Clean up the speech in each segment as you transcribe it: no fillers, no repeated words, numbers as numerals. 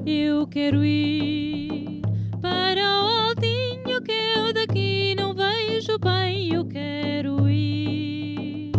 Eu quero ir para o altinho que eu daqui não vejo bem. Eu quero ir.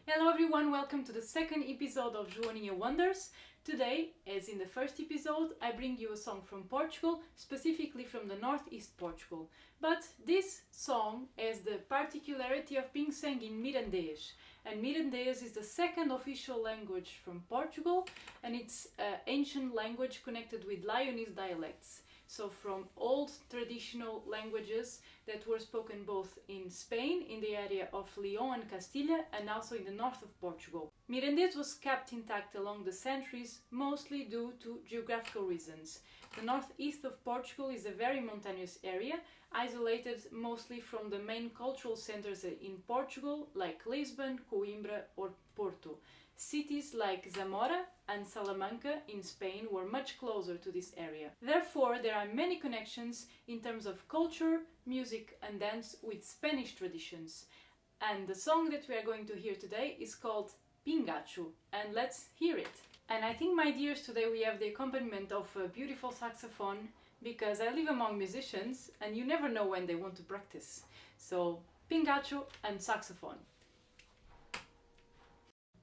Hello everyone, welcome to the second episode of Joaninha Wanders. Today, as in the first episode, I bring you a song from Portugal, specifically from the northeast Portugal. But this song has the particularity of being sung in Mirandese. And Mirandese is the second official language from Portugal, and it's an ancient language connected with Leonese dialects. So from old traditional languages that were spoken both in Spain, in the area of Leon and Castilla, and also in the north of Portugal. Mirandese was kept intact along the centuries, mostly due to geographical reasons. The northeast of Portugal is a very mountainous area, isolated mostly from the main cultural centers in Portugal, like Lisbon, Coimbra or Porto. Cities like Zamora and Salamanca in Spain were much closer to this area. Therefore, there are many connections in terms of culture, music and dance with Spanish traditions. And the song that we are going to hear today is called Pingacho, and let's hear it. And I think, my dears, today we have the accompaniment of a beautiful saxophone, because I live among musicians and you never know when they want to practice. So, Pingacho and saxophone.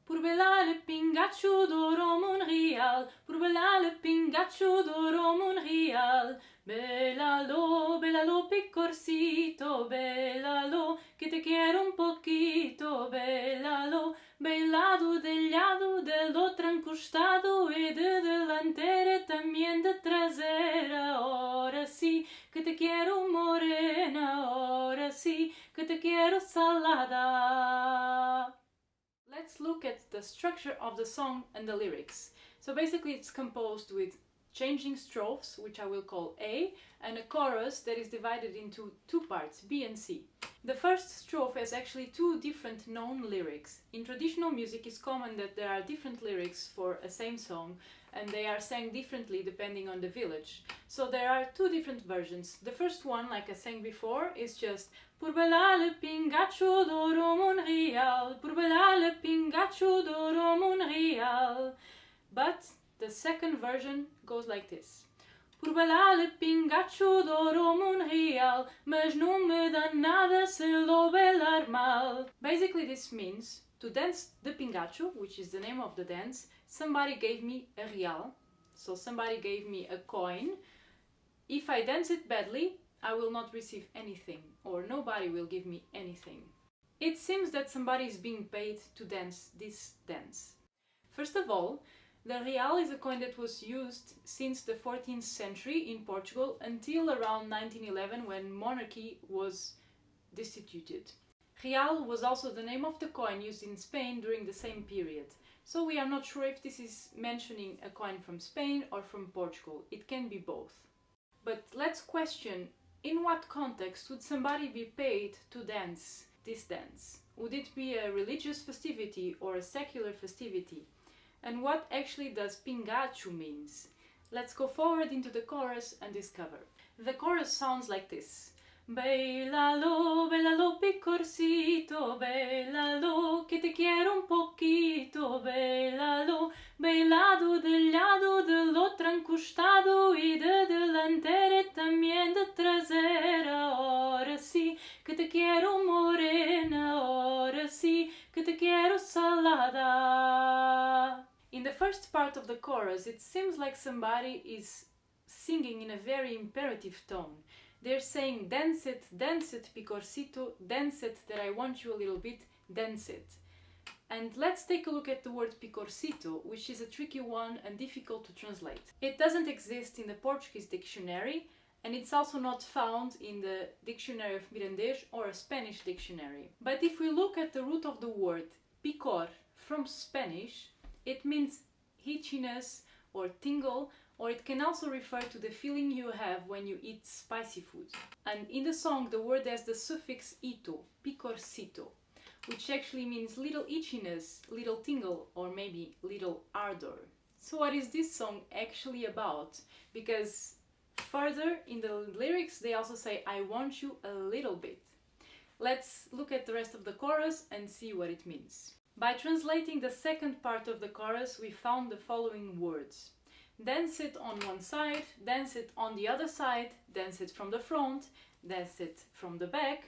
Por beilar Pingacho Douro Monreal, por beilar Pingacho Douro Monreal. Bélalo, bélalo picorcito, bélalo, que te quiero un poquito, bélalo. Bailado del lado, del otro encostado y de delantera también de trasera. Ahora sí, que te quiero morena, ahora sí, que te quiero salada. Let's look at the structure of the song and the lyrics. So basically it's composed with changing strophes, which I will call A, and a chorus that is divided into two parts, B and C. The first strophe has actually two different known lyrics. In traditional music it's common that there are different lyrics for a same song, and they are sang differently depending on the village. So there are two different versions. The first one, like I sang before, is just Por beilar Pingacho Douro Monreal, por beilar Pingacho Douro Monreal. But the second version goes like this. Por beilar Pingacho Douro Monreal, mas não me dá nada se lo beilar mal. Basically this means, to dance the Pingacho, which is the name of the dance, somebody gave me a real, so somebody gave me a coin. If I dance it badly, I will not receive anything, or nobody will give me anything. It seems that somebody is being paid to dance this dance. First of all, the real is a coin that was used since the 14th century in Portugal until around 1911, when monarchy was destituted. Real was also the name of the coin used in Spain during the same period. So we are not sure if this is mentioning a coin from Spain or from Portugal. It can be both. But let's question, in what context would somebody be paid to dance this dance? Would it be a religious festivity or a secular festivity? And what actually does Pingacho means? Let's go forward into the chorus and discover. The chorus sounds like this. Bailalo, bailalo picorcito, bailalo, que te quiero un poquito, bailalo, bailado del lado, del otro encostado y de delantera también de trasera. Ahora sí, que te quiero morena, ahora sí, que te quiero salada. In the first part of the chorus, it seems like somebody is singing in a very imperative tone. They're saying, dance it, picorcito, dance it, that I want you a little bit, dance it. And let's take a look at the word picorcito, which is a tricky one and difficult to translate. It doesn't exist in the Portuguese dictionary, and it's also not found in the dictionary of Mirandese or a Spanish dictionary. But if we look at the root of the word picor from Spanish, it means itchiness or tingle, or it can also refer to the feeling you have when you eat spicy food. And in the song the word has the suffix ito, picorcito, which actually means little itchiness, little tingle, or maybe little ardor. So what is this song actually about? Because further in the lyrics they also say, I want you a little bit. Let's look at the rest of the chorus and see what it means. By translating the second part of the chorus, we found the following words. Dance it on one side, dance it on the other side, dance it from the front, dance it from the back.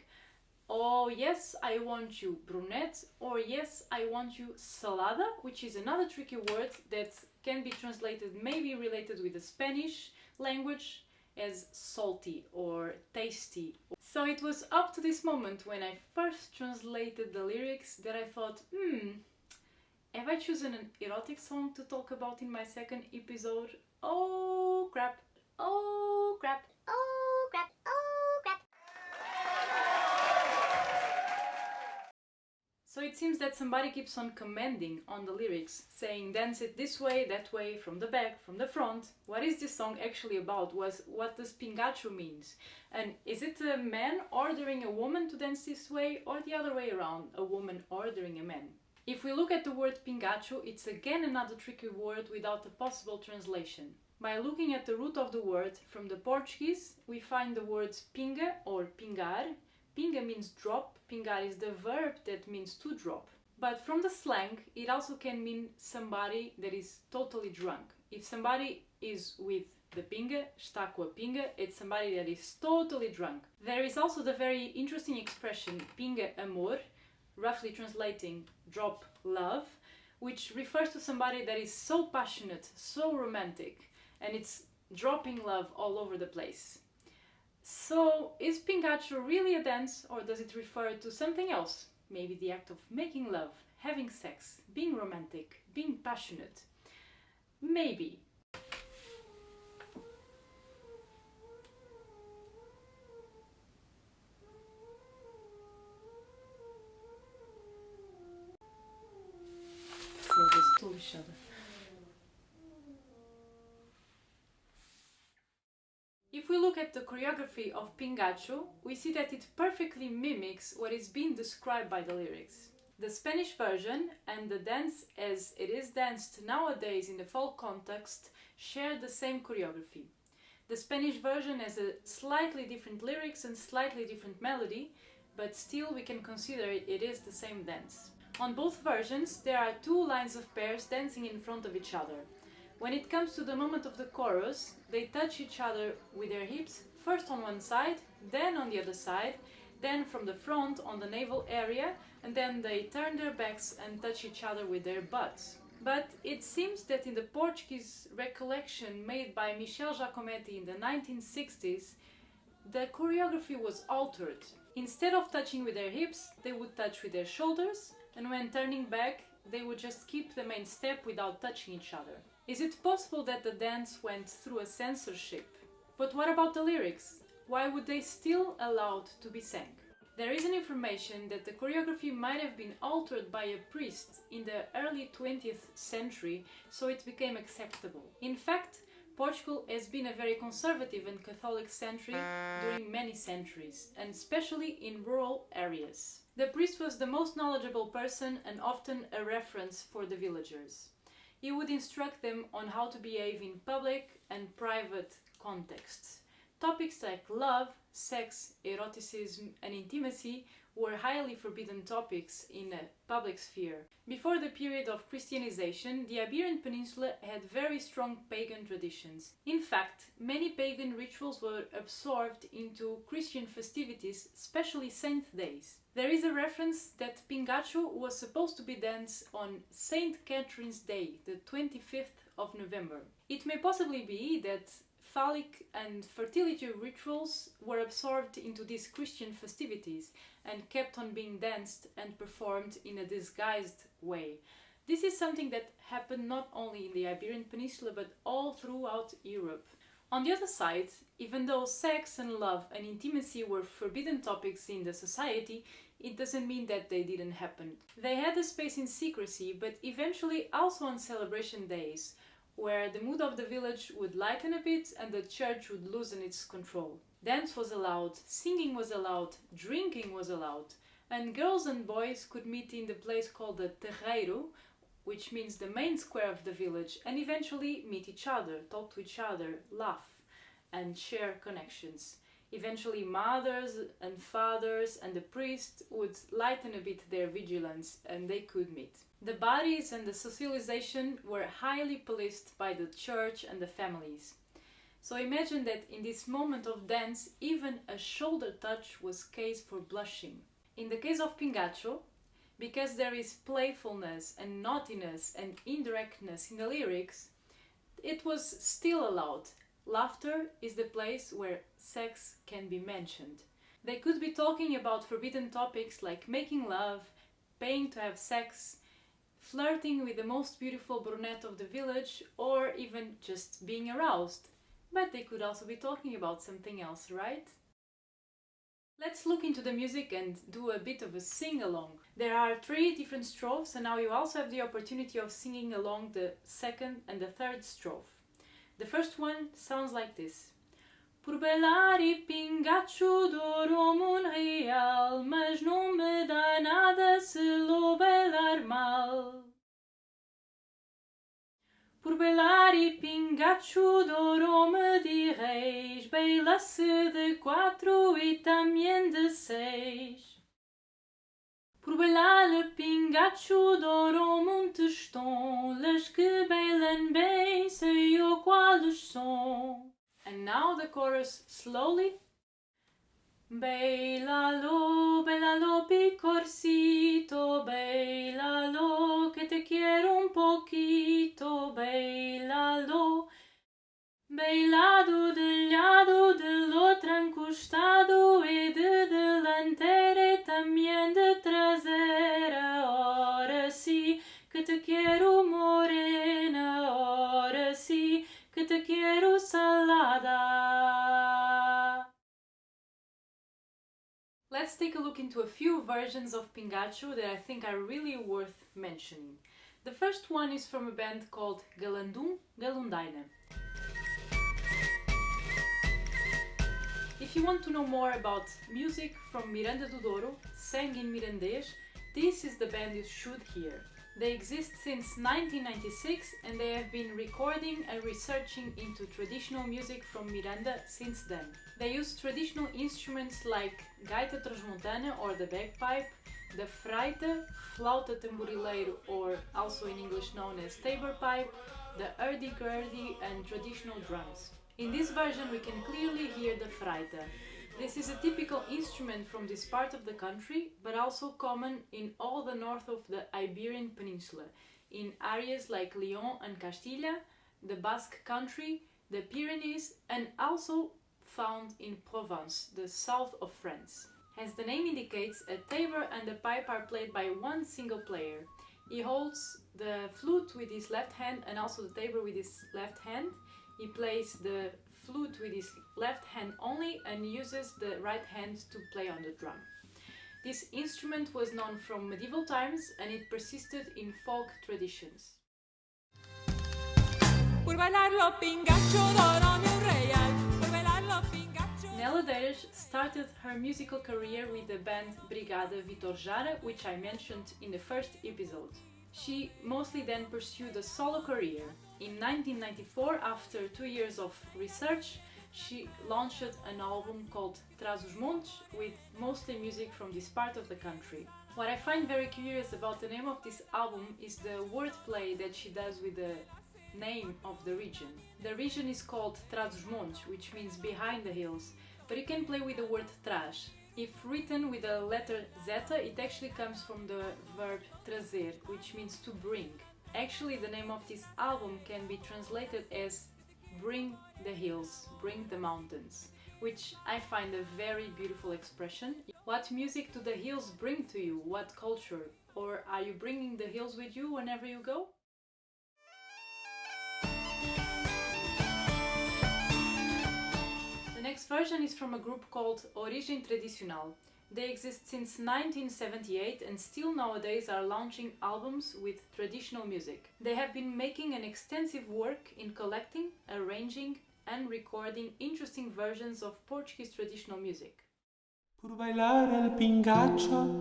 Oh yes, I want you brunette, or yes, I want you salada, which is another tricky word that can be translated, maybe related with the Spanish language, as salty or tasty. So it was up to this moment when I first translated the lyrics that I thought, have I chosen an erotic song to talk about in my second episode? Oh crap, oh crap, oh crap, oh crap. So it seems that somebody keeps on commenting on the lyrics, saying dance it this way, that way, from the back, from the front. What is this song actually about? What does Pingacho means? And is it a man ordering a woman to dance this way, or the other way around, a woman ordering a man? If we look at the word Pingacho, it's again another tricky word without a possible translation. By looking at the root of the word from the Portuguese, we find the words pinga or pingar. Pinga means drop, pingar is the verb that means to drop. But from the slang, it also can mean somebody that is totally drunk. If somebody is with the pinga, está com a pinga, it's somebody that is totally drunk. There is also the very interesting expression pinga amor, roughly translating drop love, which refers to somebody that is so passionate, so romantic, and it's dropping love all over the place. So, is Pingacho really a dance, or does it refer to something else? Maybe the act of making love, having sex, being romantic, being passionate? Maybe. Foda-se, tô lixada. If we look at the choreography of Pingacho, we see that it perfectly mimics what is being described by the lyrics. The Spanish version and the dance as it is danced nowadays in the folk context share the same choreography. The Spanish version has a slightly different lyrics and slightly different melody, but still we can consider it is the same dance. On both versions there are two lines of pairs dancing in front of each other. When it comes to the moment of the chorus, they touch each other with their hips, first on one side, then on the other side, then from the front on the navel area, and then they turn their backs and touch each other with their butts. But it seems that in the Portuguese recollection made by Michel Giacometti in the 1960s, the choreography was altered. Instead of touching with their hips, they would touch with their shoulders, and when turning back, they would just keep the main step without touching each other. Is it possible that the dance went through a censorship? But what about the lyrics? Why would they still allowed to be sang? There is an information that the choreography might have been altered by a priest in the early 20th century, so it became acceptable. In fact, Portugal has been a very conservative and Catholic country during many centuries, and especially in rural areas. The priest was the most knowledgeable person and often a reference for the villagers. He would instruct them on how to behave in public and private contexts. Topics like love, sex, eroticism and intimacy were highly forbidden topics in a public sphere. Before the period of Christianization, the Iberian Peninsula had very strong pagan traditions. In fact, many pagan rituals were absorbed into Christian festivities, especially saint days. There is a reference that Pingacho was supposed to be danced on Saint Catherine's Day, the 25th of November. It may possibly be that phallic and fertility rituals were absorbed into these Christian festivities and kept on being danced and performed in a disguised way. This is something that happened not only in the Iberian Peninsula but all throughout Europe. On the other side, even though sex and love and intimacy were forbidden topics in the society, it doesn't mean that they didn't happen. They had a space in secrecy, but eventually also on celebration days, where the mood of the village would lighten a bit and the church would loosen its control. Dance was allowed, singing was allowed, drinking was allowed, and girls and boys could meet in the place called the terreiro, which means the main square of the village, and eventually meet each other, talk to each other, laugh, and share connections. Eventually mothers and fathers and the priest would lighten a bit their vigilance and they could meet. The bodies and the socialization were highly policed by the church and the families. So imagine that in this moment of dance, even a shoulder touch was case for blushing. In the case of Pingacho, because there is playfulness and naughtiness and indirectness in the lyrics, it was still allowed. Laughter is the place where sex can be mentioned. They could be talking about forbidden topics like making love, paying to have sex, flirting with the most beautiful brunette of the village, or even just being aroused. But they could also be talking about something else, right? Let's look into the music and do a bit of a sing-along. There are 3 different strophes and now you also have the opportunity of singing along the second and the third strophe. The first one sounds like this. Por bailar e pingacho Douro Real, mas não me dá nada se lo bailar mal. Por bailar e pingacho Douro me direis, baila-se de 4 e também de 6. Por bailar e pingacho Douro Montes estão, las que bailam bem sei eu quais são. And now the chorus slowly. Bailalo, bailalo picorcito, bailalo, que te quiero un poquito, bailalo. Bailado de lado, del otro encostado y de delantera y también de trasera. Ahora sí, que te quiero morena, ahora sí, que te quiero salada. Let's take a look into a few versions of Pingacho that I think are really worth mentioning. The first one is from a band called Galandum, Galundaina. If you want to know more about music from Miranda do Douro, sang in Mirandese, this is the band you should hear. They exist since 1996 and they have been recording and researching into traditional music from Miranda since then. They use traditional instruments like gaita transmontana or the bagpipe, the freita, flauta tamborileiro or also in English known as tabor pipe, the hurdy-gurdy and traditional drums. In this version we can clearly hear the freita. This is a typical instrument from this part of the country, but also common in all the north of the Iberian Peninsula, in areas like Leon and Castilla, the Basque country, the Pyrenees, and also found in Provence, the south of France. As the name indicates, a tabor and a pipe are played by one single player. He holds the flute with his left hand and also the tabor with his left hand. He plays the flute with his left hand only and uses the right hand to play on the drum. This instrument was known from medieval times and it persisted in folk traditions. Né Ladeiras started her musical career with the band Brigada Vitor Jara, which I mentioned in the first episode. She mostly then pursued a solo career. In 1994, after 2 years of research, she launched an album called Traz with mostly music from this part of the country. What I find very curious about the name of this album is the wordplay that she does with the name of the region. The region is called Traz which means behind the hills, but you can play with the word Traz. If written with the letter zeta, it actually comes from the verb trazer, which means to bring. Actually, the name of this album can be translated as Bring the Hills, Bring the Mountains, which I find a very beautiful expression. What music do the hills bring to you? What culture? Or are you bringing the hills with you whenever you go? The next version is from a group called Origem Tradicional. They exist since 1978 and still nowadays are launching albums with traditional music. They have been making an extensive work in collecting, arranging and recording interesting versions of Portuguese traditional music. Por bailar el pingacho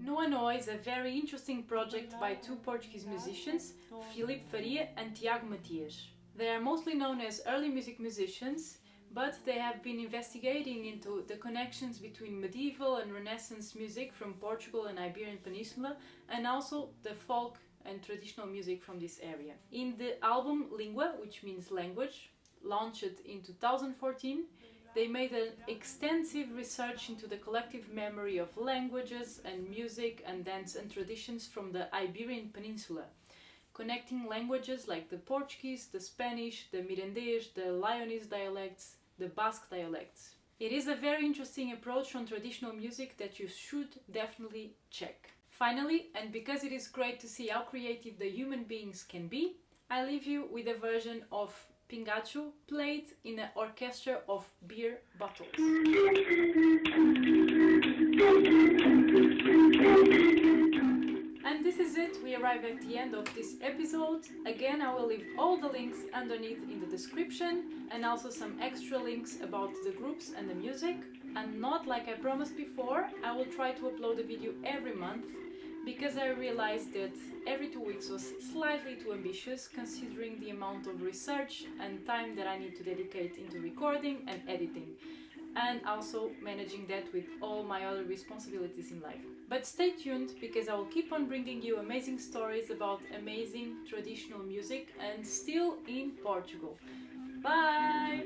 NOA NOA is a very interesting project by 2 Portuguese musicians, Filipe Faria and Tiago Matias. They are mostly known as early music musicians, but they have been investigating into the connections between medieval and Renaissance music from Portugal and Iberian Peninsula, and also the folk and traditional music from this area. In the album Língua, which means language, launched in 2014, they made an extensive research into the collective memory of languages and music and dance and traditions from the Iberian Peninsula, connecting languages like the Portuguese, the Spanish, the Mirandese, the Leonese dialects, the Basque dialects. It is a very interesting approach on traditional music that you should definitely check. Finally, and because it is great to see how creative the human beings can be, I leave you with a version of Pingacho played in an orchestra of beer bottles. And this is it, we arrive at the end of this episode. Again, I will leave all the links underneath in the description and also some extra links about the groups and the music. And not like I promised before, I will try to upload a video every month, because I realized that every 2 weeks was slightly too ambitious considering the amount of research and time that I need to dedicate into recording and editing, and also managing that with all my other responsibilities in life. But stay tuned, because I will keep on bringing you amazing stories about amazing traditional music and still in Portugal. Bye!